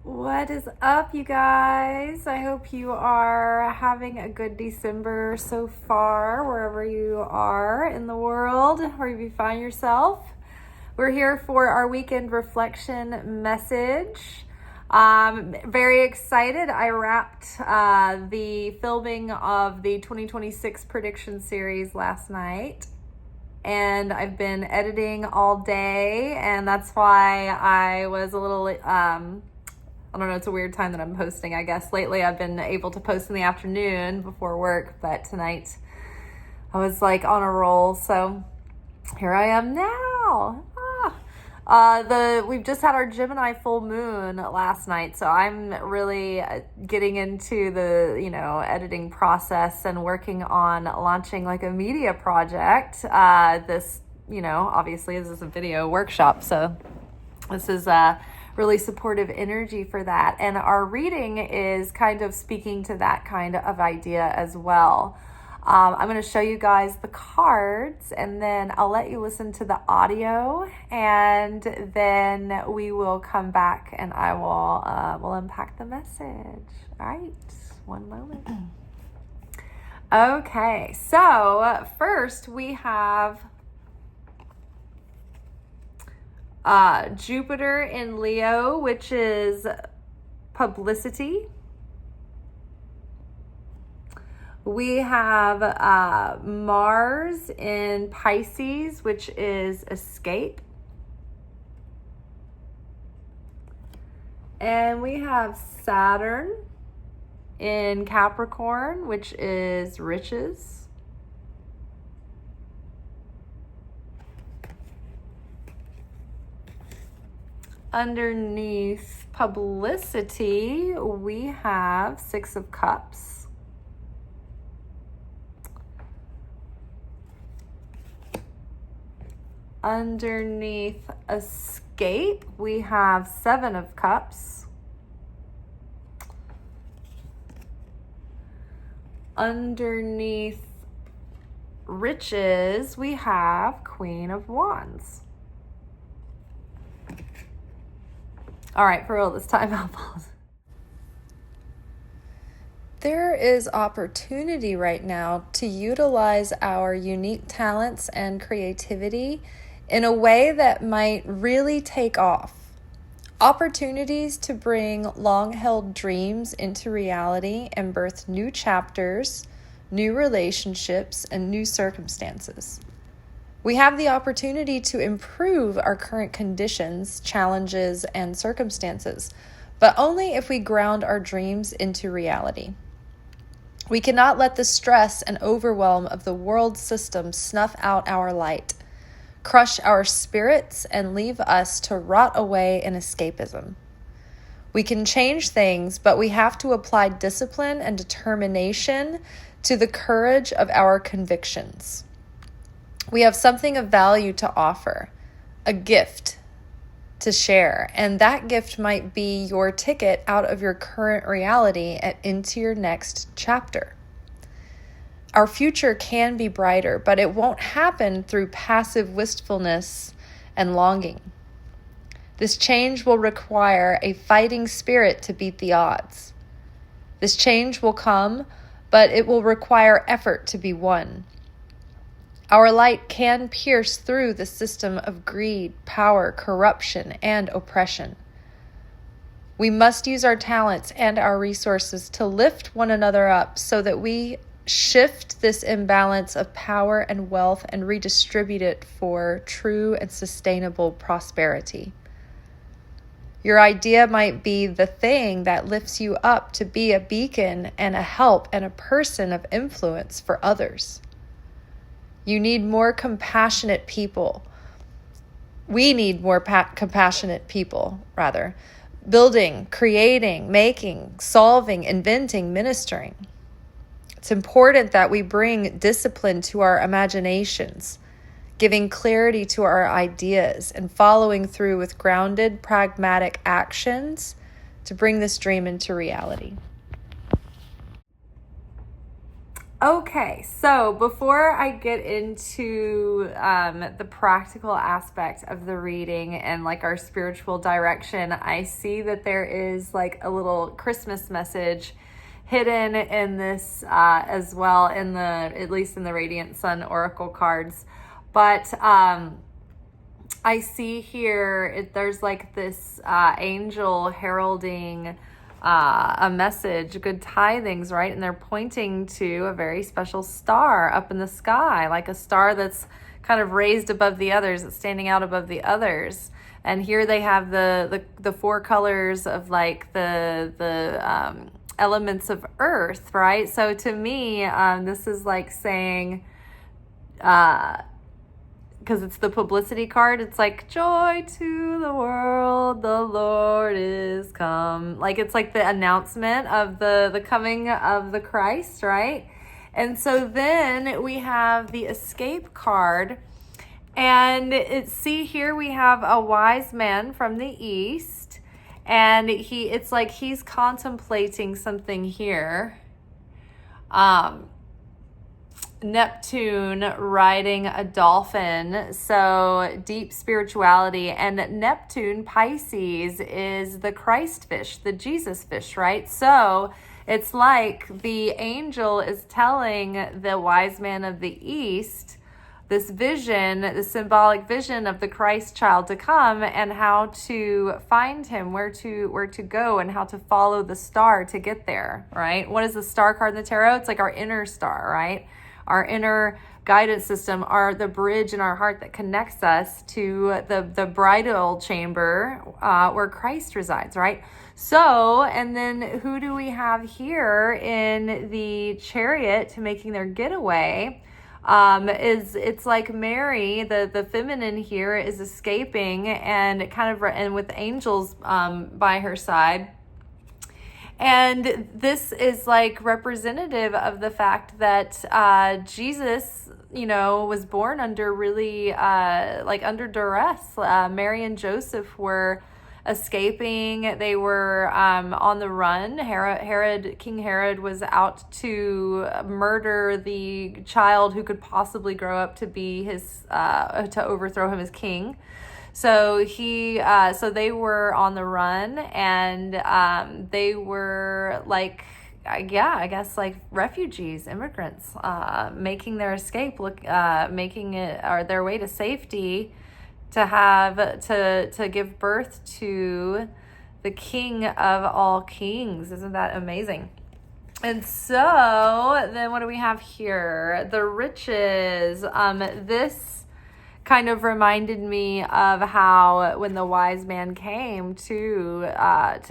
What is up, you guys? I hope you are having a good December so far, wherever you are in the world, wherever you find yourself. We're here for our weekend reflection message. Very excited. I wrapped the filming of the 2026 prediction series last night, and I've been editing all day, and that's why I was a little I don't know, it's a weird time that I'm posting, I guess. Lately, I've been able to post in the afternoon before work, but tonight I was like on a roll, so here I am now. We've just had our Gemini full moon last night, so I'm really getting into the, editing process and working on launching like a media project. Obviously this is a video workshop, so this is really supportive energy for that. And our reading is kind of speaking to that kind of idea as well. I'm going to show you guys the cards, and then I'll let you listen to the audio, and then we will come back and I will unpack the message. All right, one moment. Okay, so first we have Jupiter in Leo, which is publicity. We have Mars in Pisces, which is escape. And we have Saturn in Capricorn, which is riches. Underneath publicity, we have Six of Cups. Underneath escape, we have Seven of Cups. Underneath riches, we have Queen of Wands. All right, for real this time, I'll pause. There is opportunity right now to utilize our unique talents and creativity in a way that might really take off. Opportunities to bring long-held dreams into reality and birth new chapters, new relationships, and new circumstances. We have the opportunity to improve our current conditions, challenges, and circumstances, but only if we ground our dreams into reality. We cannot let the stress and overwhelm of the world system snuff out our light, crush our spirits, and leave us to rot away in escapism. We can change things, but we have to apply discipline and determination to the courage of our convictions. We have something of value to offer, a gift to share, and that gift might be your ticket out of your current reality and into your next chapter. Our future can be brighter, but it won't happen through passive wistfulness and longing. This change will require a fighting spirit to beat the odds. This change will come, but it will require effort to be won. Our light can pierce through the system of greed, power, corruption, and oppression. We must use our talents and our resources to lift one another up so that we shift this imbalance of power and wealth and redistribute it for true and sustainable prosperity. Your idea might be the thing that lifts you up to be a beacon and a help and a person of influence for others. You need more compassionate people. We need more compassionate people, rather. Building, creating, making, solving, inventing, ministering. It's important that we bring discipline to our imaginations, giving clarity to our ideas, and following through with grounded, pragmatic actions to bring this dream into reality. Okay, so before I get into the practical aspect of the reading and like our spiritual direction, I see that there is like a little Christmas message hidden in this as well, in the, at least in the Radiant Sun Oracle cards. But I see here there's like this angel heralding a message, good tidings, right? And they're pointing to a very special star up in the sky, like a star that's kind of raised above the others, it's standing out above the others. And here they have the four colors of like the elements of earth, right? So to me, this is like saying, because it's the publicity card, it's like, joy to the world, the Lord is come. Like, it's like the announcement of the coming of the Christ, right? And so then we have the escape card, and see here we have a wise man from the east, and it's like he's contemplating something here. Neptune riding a dolphin, so deep spirituality. And Neptune, Pisces, is the Christ fish, the Jesus fish, right? So it's like the angel is telling the wise man of the east this vision, the symbolic vision of the Christ child to come, and how to find him, where to go, and how to follow the star to get there, right? What is the star card in the tarot? It's like our inner star, right? Our inner guidance system, are the bridge in our heart that connects us to the bridal chamber where Christ resides, right? So, and then who do we have here in the chariot making their getaway? It's like Mary, the feminine here, is escaping, and and with angels by her side. And this is like representative of the fact that Jesus, was born under really like under duress. Mary and Joseph were escaping. They were on the run. King Herod was out to murder the child who could possibly grow up to be his to overthrow him as king. So so they were on the run, and they were like, I guess like refugees, immigrants, making their escape, making it, or their way to safety, to give birth to the King of all kings. Isn't that amazing? And so then what do we have here? The riches. This kind of reminded me of how when the wise man came to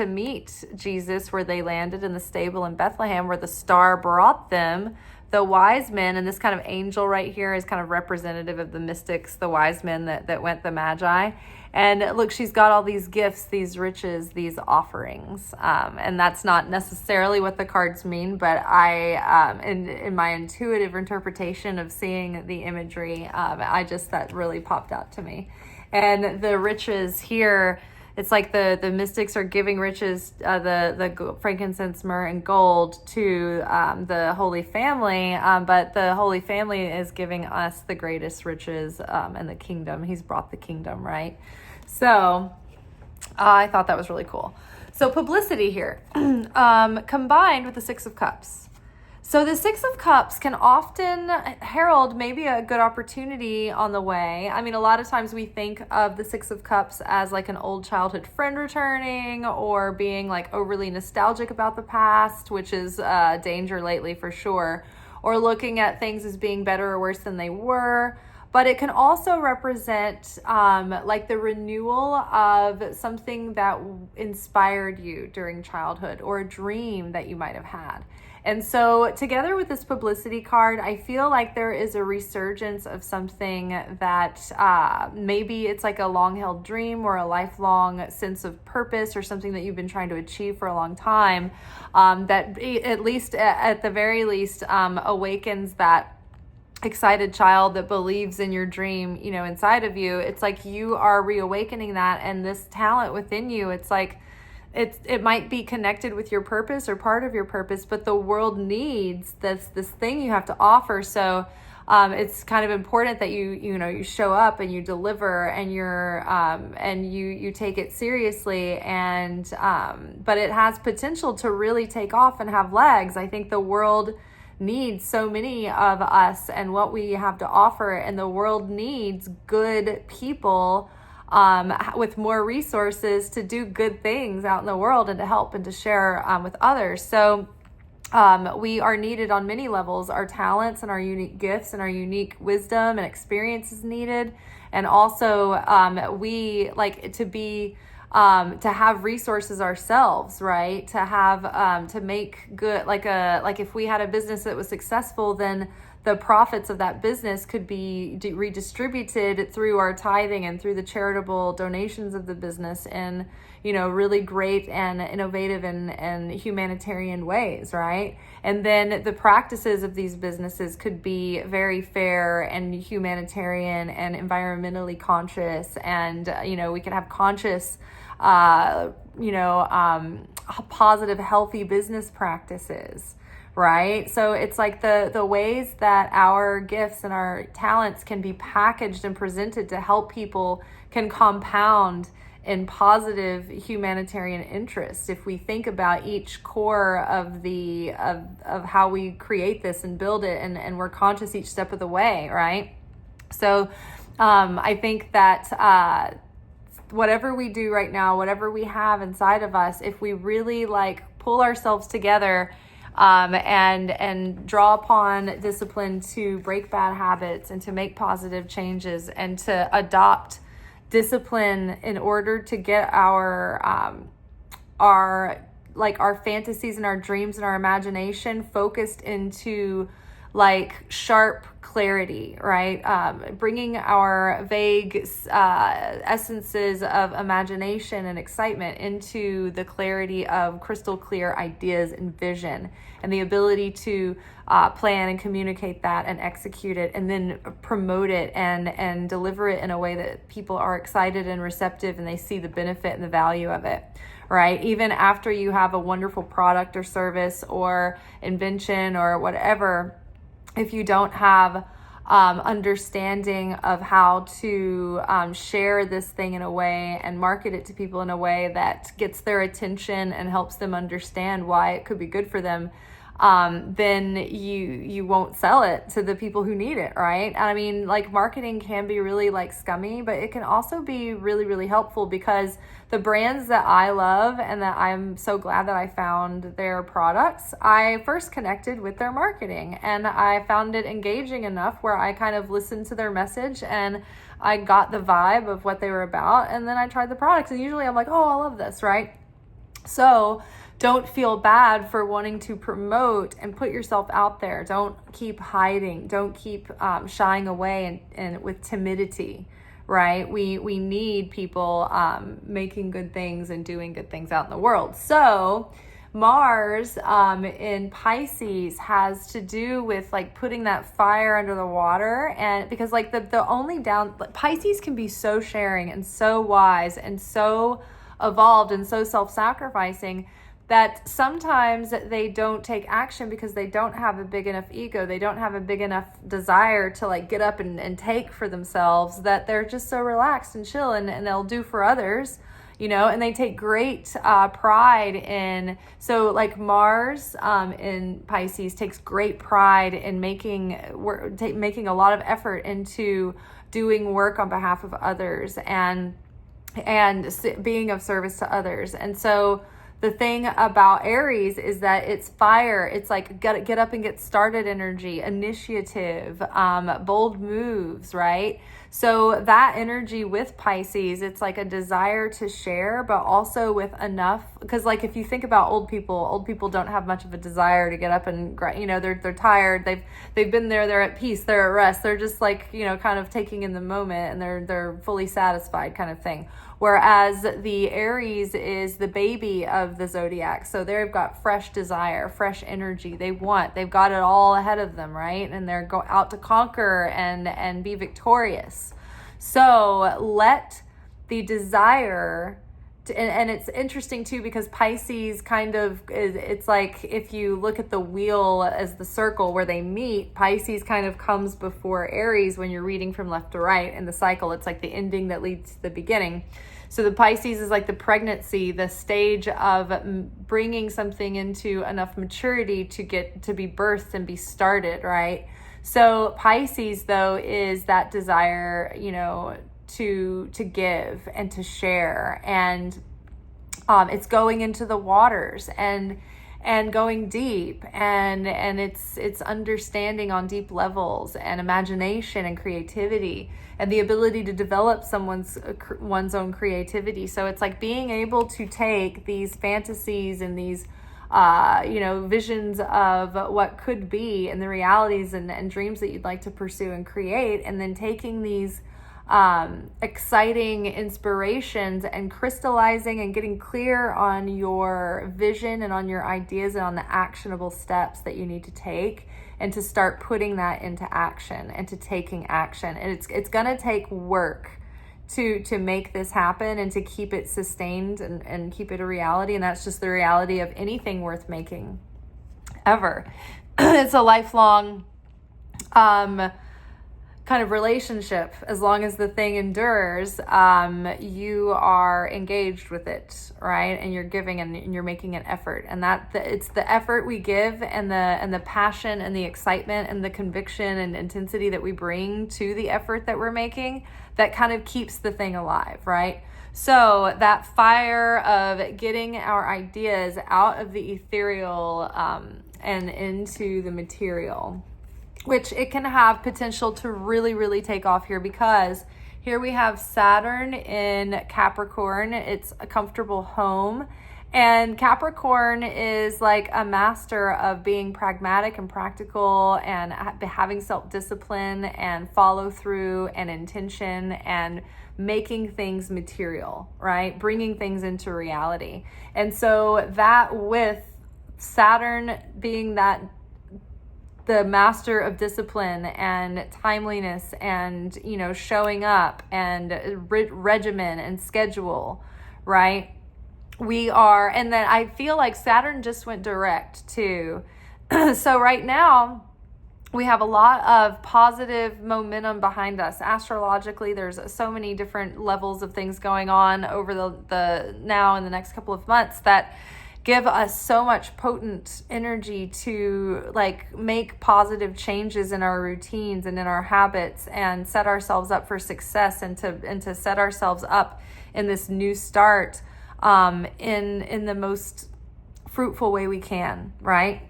meet Jesus, where they landed in the stable in Bethlehem, where the star brought them, the wise men, and this kind of angel right here is kind of representative of the mystics, the wise men that went, the magi. And look, she's got all these gifts, these riches, these offerings. And that's not necessarily what the cards mean, but I, in my intuitive interpretation of seeing the imagery, that really popped out to me. And the riches here, it's like the mystics are giving riches, the frankincense, myrrh, and gold to the Holy Family, but the Holy Family is giving us the greatest riches and the kingdom. He's brought the kingdom, right? So I thought that was really cool. So publicity here, combined with the Six of Cups. So the Six of Cups can often herald maybe a good opportunity on the way. I mean, a lot of times we think of the Six of Cups as like an old childhood friend returning, or being like overly nostalgic about the past, which is a danger lately for sure, or looking at things as being better or worse than they were. But it can also represent like the renewal of something that inspired you during childhood, or a dream that you might have had. And so together with this publicity card, I feel like there is a resurgence of something that maybe it's like a long-held dream, or a lifelong sense of purpose, or something that you've been trying to achieve for a long time, that at the very least awakens that excited child that believes in your dream, inside of you. It's like you are reawakening that, and this talent within you, it's like it might be connected with your purpose or part of your purpose, but the world needs this thing you have to offer. So it's kind of important that you show up and you deliver, and you take it seriously, and but it has potential to really take off and have legs. I think the world needs so many of us and what we have to offer, and the world needs good people with more resources to do good things out in the world and to help and to share with others. So we are needed on many levels. Our talents and our unique gifts and our unique wisdom and experience is needed. And also we like to be to have resources ourselves, right? To have to make good, like if we had a business that was successful, then the profits of that business could be redistributed through our tithing and through the charitable donations of the business in, really great and innovative and humanitarian ways, right? And then the practices of these businesses could be very fair and humanitarian and environmentally conscious, and we could have conscious positive, healthy business practices, right? So it's like the ways that our gifts and our talents can be packaged and presented to help people can compound in positive humanitarian interest if we think about each core of of how we create this and build it, and we're conscious each step of the way, right? So I think that whatever we do right now, whatever we have inside of us, if we really pull ourselves together and draw upon discipline to break bad habits and to make positive changes and to adopt discipline in order to get our fantasies and our dreams and our imagination focused into sharp clarity, right? Bringing our vague essences of imagination and excitement into the clarity of crystal clear ideas and vision, and the ability to plan and communicate that and execute it, and then promote it and deliver it in a way that people are excited and receptive, and they see the benefit and the value of it, right? Even after you have a wonderful product or service or invention or whatever, if you don't have understanding of how to share this thing in a way and market it to people in a way that gets their attention and helps them understand why it could be good for them, then you won't sell it to the people who need it, right? And I mean, marketing can be really scummy, but it can also be really, really helpful, because the brands that I love and that I'm so glad that I found their products, I first connected with their marketing, and I found it engaging enough where I kind of listened to their message and I got the vibe of what they were about, and then I tried the products, and usually I'm like, oh, I love this, right? So don't feel bad for wanting to promote and put yourself out there. Don't keep hiding. Don't keep shying away and with timidity, right? We need people making good things and doing good things out in the world. So Mars in Pisces has to do with putting that fire under the water, and because the only Pisces can be so sharing and so wise and so evolved and so self-sacrificing that sometimes they don't take action because they don't have a big enough ego. They don't have a big enough desire to get up and take for themselves, that they're just so relaxed and chill, and they'll do for others, and they take great pride in, so Mars in Pisces takes great pride in making a lot of effort into doing work on behalf of others and being of service to others. And so the thing about Aries is that it's fire. It's get up and get started energy, initiative, bold moves, right? So that energy with Pisces, it's a desire to share, but also with enough, because if you think about old people don't have much of a desire to get up and, they're tired. They've been there, they're at peace, they're at rest. They're just kind of taking in the moment, and they're fully satisfied kind of thing. Whereas the Aries is the baby of the zodiac. So they've got fresh desire, fresh energy. They've got it all ahead of them, right? And they're out to conquer and be victorious. So let the desire and it's interesting too, because Pisces kind of it's like, if you look at the wheel as the circle where they meet, Pisces kind of comes before Aries when you're reading from left to right in the cycle. It's like the ending that leads to the beginning. So the Pisces is like the pregnancy, the stage of bringing something into enough maturity to get to be birthed and be started, right? So Pisces, though, is that desire, to give and to share, and it's going into the waters and going deep, and it's understanding on deep levels, and imagination and creativity, and the ability to develop one's own creativity. So it's like being able to take these fantasies and these visions of what could be, and the realities and dreams that you'd like to pursue and create, and then taking these exciting inspirations and crystallizing and getting clear on your vision and on your ideas and on the actionable steps that you need to take, and to start putting that into action and to taking action. And it's going to take work to make this happen and to keep it sustained and keep it a reality. And that's just the reality of anything worth making ever. It's a lifelong kind of relationship. As long as the thing endures, you are engaged with it, right? And you're giving and you're making an effort. And it's the effort we give, and the passion and the excitement and the conviction and intensity that we bring to the effort that we're making, that kind of keeps the thing alive, right? So that fire of getting our ideas out of the ethereal and into the material, which it can have potential to really, really take off here, because here we have Saturn in Capricorn. It's a comfortable home. And Capricorn is like a master of being pragmatic and practical, and having self-discipline and follow through and intention, and making things material, right? Bringing things into reality. And so that, with Saturn being the master of discipline and timeliness and, showing up and regimen and schedule, right? And then I feel like Saturn just went direct too. So right now we have a lot of positive momentum behind us. Astrologically, there's so many different levels of things going on over the now and the next couple of months that give us so much potent energy to make positive changes in our routines and in our habits, and set ourselves up for success, and to set ourselves up in this new start in the most fruitful way we can, right?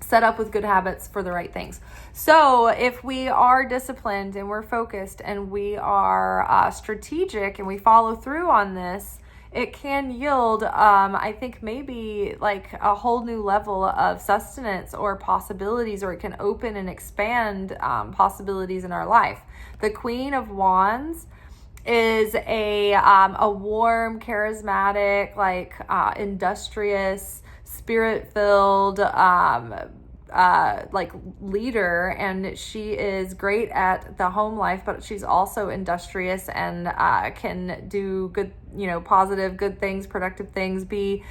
Set up with good habits for the right things. So if we are disciplined and we're focused and we are strategic and we follow through on this, it can yield, I think, maybe like a whole new level of sustenance or possibilities, or it can open and expand possibilities in our life. The Queen of Wands is a warm, charismatic, industrious, spirit-filled, leader, and she is great at the home life, but she's also industrious and can do good, positive, good things, productive things, be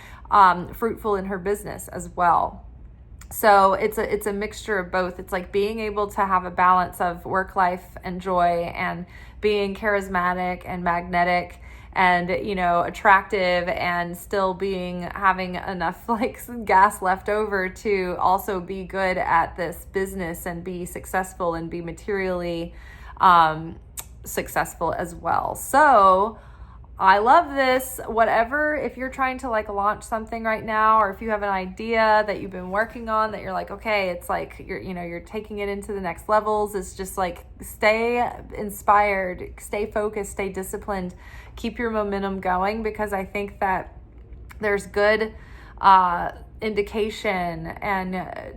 fruitful in her business as well. So it's a mixture of both. It's like being able to have a balance of work life and joy, and being charismatic and magnetic and attractive, and still having enough gas left over to also be good at this business and be successful and be materially successful as well. So I love this. Whatever, if you're trying to launch something right now, or if you have an idea that you've been working on that you're okay, it's you're taking it into the next levels. It's just stay inspired, stay focused, stay disciplined, keep your momentum going, because I think that there's good indication, and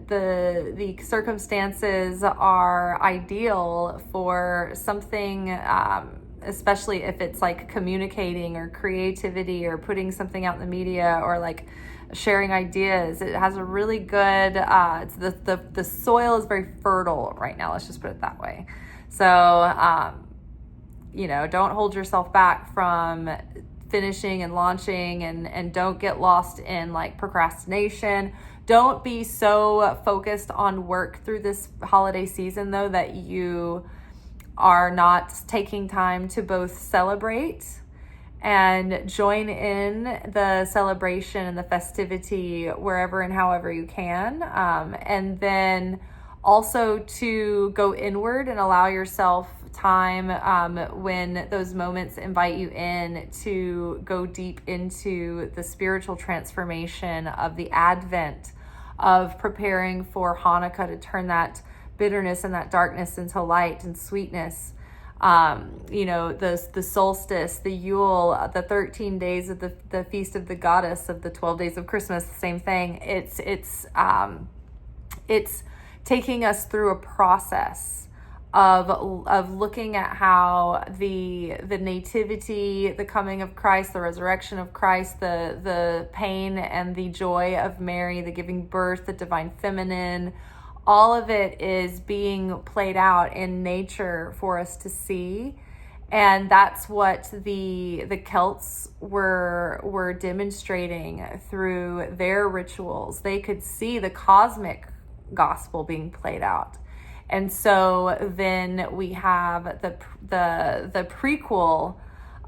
the circumstances are ideal for something, especially if it's communicating or creativity or putting something out in the media, or sharing ideas. It has a really good, it's the soil is very fertile right now. Let's just put it that way. So don't hold yourself back from finishing and launching, and don't get lost in like procrastination. Don't be so focused on work through this holiday season, though, that you are not taking time to both celebrate and join in the celebration and the festivity wherever and however you can. And then also to go inward and allow yourself time when those moments invite you in to go deep into the spiritual transformation of the Advent, of preparing for Hanukkah to turn that bitterness and that darkness into light and sweetness. The solstice, the Yule, the 13 days of the Feast of the Goddess, of the 12 days of Christmas, the same thing. It's taking us through a process of looking at how the nativity, the coming of Christ, the resurrection of Christ, the pain and the joy of Mary, the giving birth, the divine feminine, all of it is being played out in nature for us to see. And that's what the Celts were demonstrating through their rituals. They could see the cosmic gospel being played out. And so then we have the prequel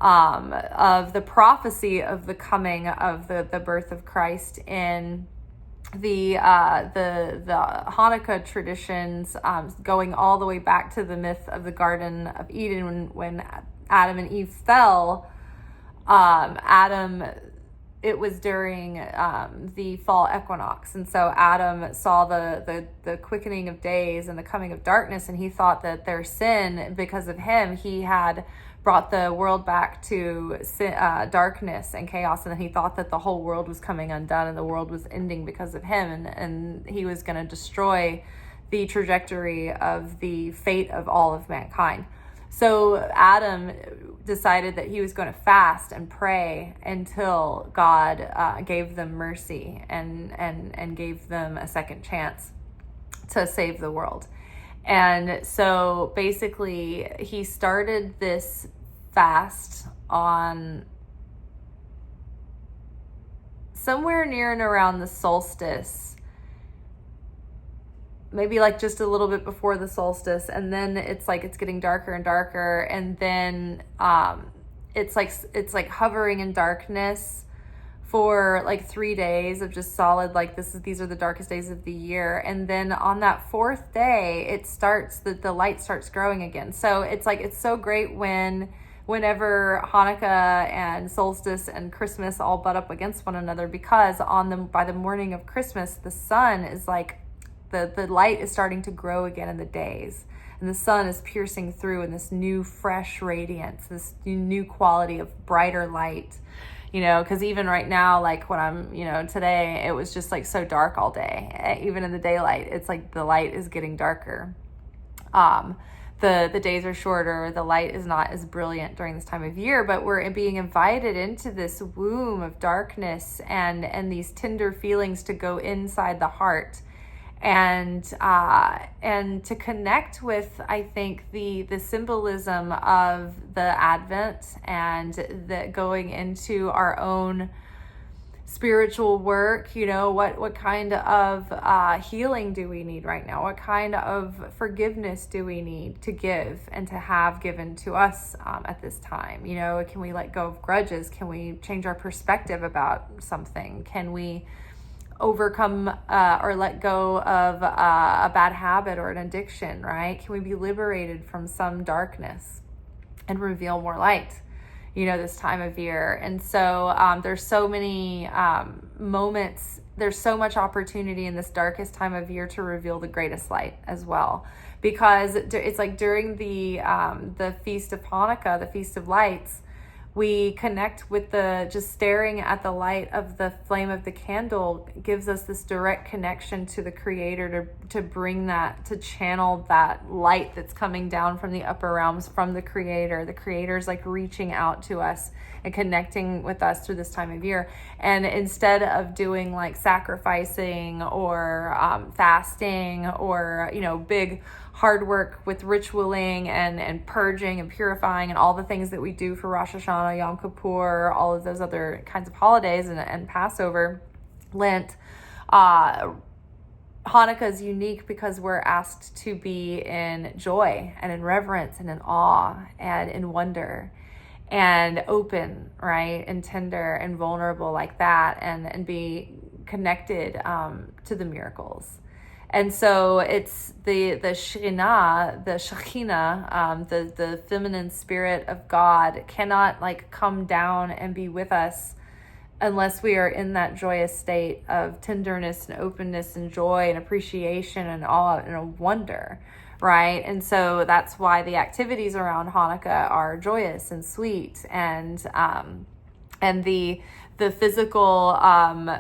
of the prophecy of the coming of the birth of Christ in the Hanukkah traditions, going all the way back to the myth of the Garden of Eden when Adam and Eve fell. It was during the fall equinox, and so Adam saw the quickening of days and the coming of darkness, and he thought that their sin, because of him, he had brought the world back to darkness and chaos, and then he thought that the whole world was coming undone and the world was ending because of him, and he was going to destroy the trajectory of the fate of all of mankind. So Adam decided that he was going to fast and pray until God gave them mercy and gave them a second chance to save the world. And so basically he started this fast on somewhere near and around the solstice, maybe like just a little bit before the solstice, and then it's getting darker and darker, and then it's like hovering in darkness for like 3 days of just solid, like these are the darkest days of the year. And then on that fourth day, it starts, the light starts growing again. So it's so great whenever Hanukkah and solstice and Christmas all butt up against one another, because by the morning of Christmas, the sun is like, the light is starting to grow again in the days, and the sun is piercing through in this new fresh radiance, this new quality of brighter light, because even right now, like when I'm, today, it was just like so dark all day. Even in the daylight, it's like the light is getting darker. The days are shorter, the light is not as brilliant during this time of year, but we're being invited into this womb of darkness and these tender feelings to go inside the heart. And to connect with, I think, the symbolism of the Advent, and the going into our own spiritual work. What kind of healing do we need right now? What kind of forgiveness do we need to give and to have given to us at this time? Can we let go of grudges? Can we change our perspective about something? Can we overcome or let go of a bad habit or an addiction, right? Can we be liberated from some darkness and reveal more light, this time of year? And so there's so many moments, there's so much opportunity in this darkest time of year to reveal the greatest light as well, because it's like during the Feast of Hanukkah, the Feast of Lights, we connect with just staring at the light of the flame of the candle gives us this direct connection to the Creator, to bring that, to channel that light that's coming down from the upper realms from the Creator. The Creator's like reaching out to us and connecting with us through this time of year. And instead of doing like sacrificing or fasting or, big hard work with ritualing and purging and purifying and all the things that we do for Rosh Hashanah, Yom Kippur, all of those other kinds of holidays and Passover, Lent. Hanukkah is unique because we're asked to be in joy and in reverence and in awe and in wonder and open, right? And tender and vulnerable like that, and be connected to the miracles. And so it's the Shekhinah, the feminine spirit of God cannot like come down and be with us unless we are in that joyous state of tenderness and openness and joy and appreciation and awe and a wonder, right? And so that's why the activities around Hanukkah are joyous and sweet, and the physical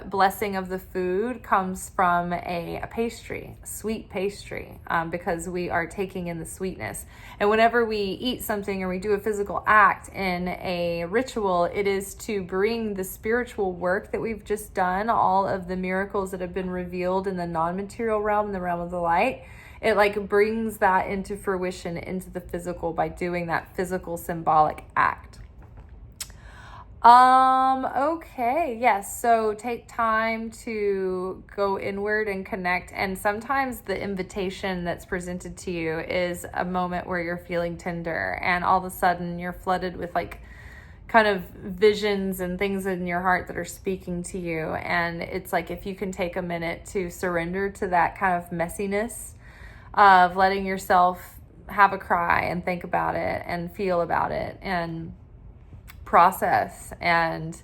blessing of the food comes from a pastry, sweet pastry, because we are taking in the sweetness. And whenever we eat something or we do a physical act in a ritual, it is to bring the spiritual work that we've just done, all of the miracles that have been revealed in the non-material realm, in the realm of the light. It like brings that into fruition, into the physical, by doing that physical symbolic act. Okay, yes. So take time to go inward and connect. And sometimes the invitation that's presented to you is a moment where you're feeling tender, and all of a sudden you're flooded with like kind of visions and things in your heart that are speaking to you. And it's like, if you can take a minute to surrender to that kind of messiness of letting yourself have a cry and think about it and feel about it and process and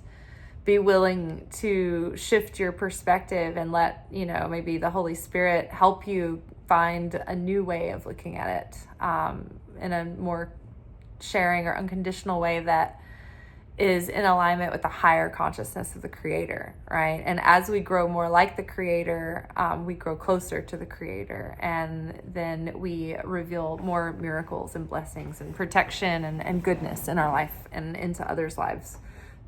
be willing to shift your perspective and let, maybe the Holy Spirit help you find a new way of looking at it, in a more sharing or unconditional way that is in alignment with the higher consciousness of the Creator, right? And as we grow more like the Creator, we grow closer to the Creator, and then we reveal more miracles and blessings and protection and goodness in our life and into others' lives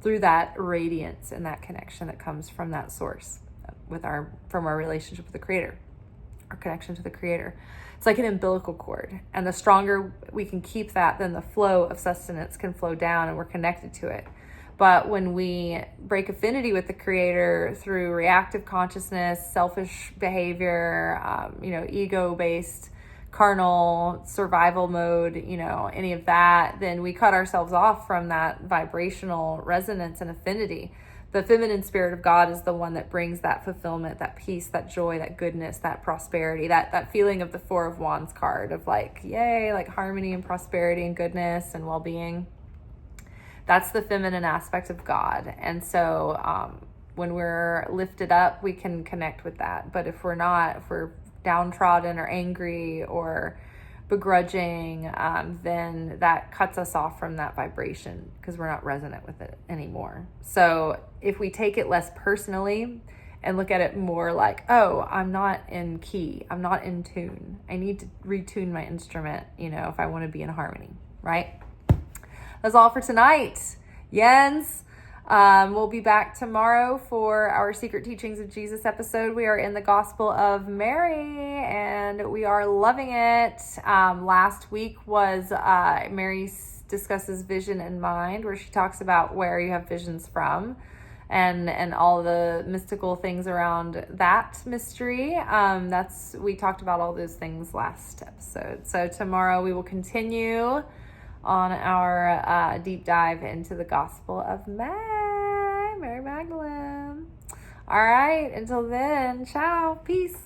through that radiance and that connection that comes from that source, from our relationship with the Creator, our connection to the Creator. It's like an umbilical cord, and the stronger we can keep that, then the flow of sustenance can flow down and we're connected to it. But when we break affinity with the Creator through reactive consciousness, selfish behavior, ego-based, carnal, survival mode, any of that, then we cut ourselves off from that vibrational resonance and affinity. The feminine spirit of God is the one that brings that fulfillment, that peace, that joy, that goodness, that prosperity, that feeling of the Four of Wands card of like, yay, like harmony and prosperity and goodness and well-being. That's the feminine aspect of God. And so when we're lifted up, we can connect with that. But if we're not, if we're downtrodden or angry or begrudging, then that cuts us off from that vibration because we're not resonant with it anymore. So if we take it less personally and look at it more like, oh, I'm not in key, I'm not in tune, I need to retune my instrument, if I want to be in harmony, right? That's all for tonight. Jens. We'll be back tomorrow for our Secret Teachings of Jesus episode. We are in the Gospel of Mary and we are loving it. Last week was Mary discusses vision and mind, where she talks about where you have visions from and all the mystical things around that mystery. We talked about all those things last episode. So tomorrow we will continue on our deep dive into the Gospel of Mary Magdalene. All right, until then, ciao, peace.